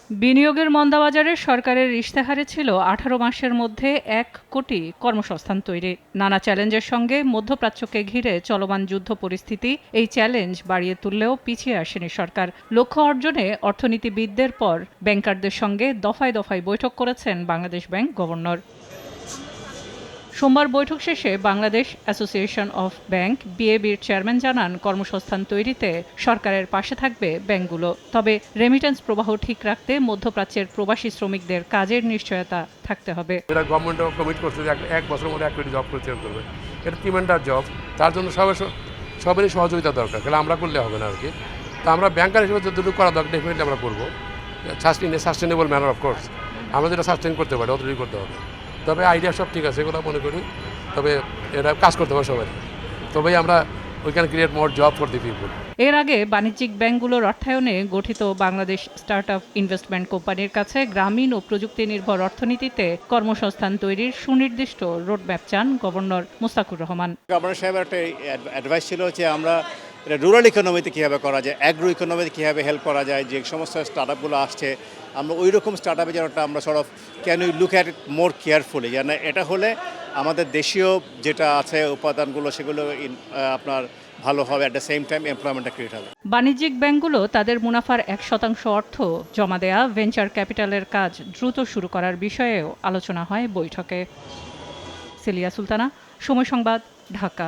বিনিয়োগের মন্দাবাজারে সরকারের ইশতেহারে ছিল ১৮ মাসের মধ্যে ১ কোটি কর্মসংস্থান তৈরি। নানা চ্যালেঞ্জের সঙ্গে মধ্যপ্রাচ্যকে ঘিরে চলমান যুদ্ধ পরিস্থিতি এই চ্যালেঞ্জ বাড়িয়ে তুললেও পিছিয়ে আসেনি সরকার। লক্ষ্য অর্জনে অর্থনীতিবিদদের পর ব্যাংকারদের সঙ্গে দফায় দফায় বৈঠক করেছেন বাংলাদেশ ব্যাংক গভর্নর। সোমবার বৈঠক শেষে বাংলাদেশ অ্যাসোসিয়েশন অফ ব্যাংক বিএবির চেয়ারম্যান জানান, কর্মসংস্থান তৈরিতে সরকারের পাশে থাকবে ব্যাংকগুলো। তবে রেমিটেন্স প্রবাহ ঠিক রাখতে মধ্যপ্রাচ্যের প্রবাসী শ্রমিকদের কাজের নিশ্চয়তা থাকতে হবে। এরা গভর্নমেন্টও কমিট করছে যে 1 বছরের মধ্যে 1 কোটি জব ক্রিয়েট করবে। এটা টিমেন্ডার জব, তার জন্য সবারই সহযোগিতা দরকার। তাহলে আমরা করলে হবে না আর কি। তো আমরা ব্যাংকার হিসেবে যতটুকু করা দরকার ডেফিনেটলি আমরা করবো, সাস্টেনেবল ম্যানার অফ কোর্স। আমরা যেটা সাস্টেন করতে পারি অতটুকুই করতে হবে। তবে আইডিয়া সব ঠিক আছে, এগুলো মনে করি। তবে এটা কাজ করতে হবে সবাই, তবেই আমরা we can create more job for the people. এর আগে বাণিজ্যিক ব্যাংকগুলোর অর্থায়নে গঠিত বাংলাদেশ স্টার্টআপ ইনভেস্টমেন্ট কোম্পানির কাছে গ্রামীণ ও প্রযুক্তি নির্ভর অর্থনীতিতে কর্মসংস্থান তৈরির সুনির্দিষ্ট রোডম্যাপ চান গভর্নর মুস্তাকুর রহমান। গভর্নর সাহেবের একটা অ্যাডভাইস ছিল যে আমরা এটা রুরাল ইকোনমিতে কীভাবে করা যায়, অ্যাগ্রো ইকোনমিতে কীভাবে হেল্প করা যায়, যে সমস্ত স্টার্টআপগুলো আসছে আমরা ওই রকম স্টার্টআপে যেন আমরা can you look at it more carefully, যেন এটা হলে আমাদের দেশীয় যেটা আছে উপাদানগুলো সেগুলো আপনার ভালো হবে, অ্যাট দ্য সেম টাইম এমপ্লয়মেন্টটা ক্রিয়েট হবে। বাণিজ্যিক ব্যাংকগুলো তাদের মুনাফার ১% অর্থ জমা দেয়া ভেঞ্চার ক্যাপিটালের কাজ দ্রুত শুরু করার বিষয়েও আলোচনা হয় বৈঠকে। সেলিয়া সুলতানা, সময় সংবাদ, ঢাকা।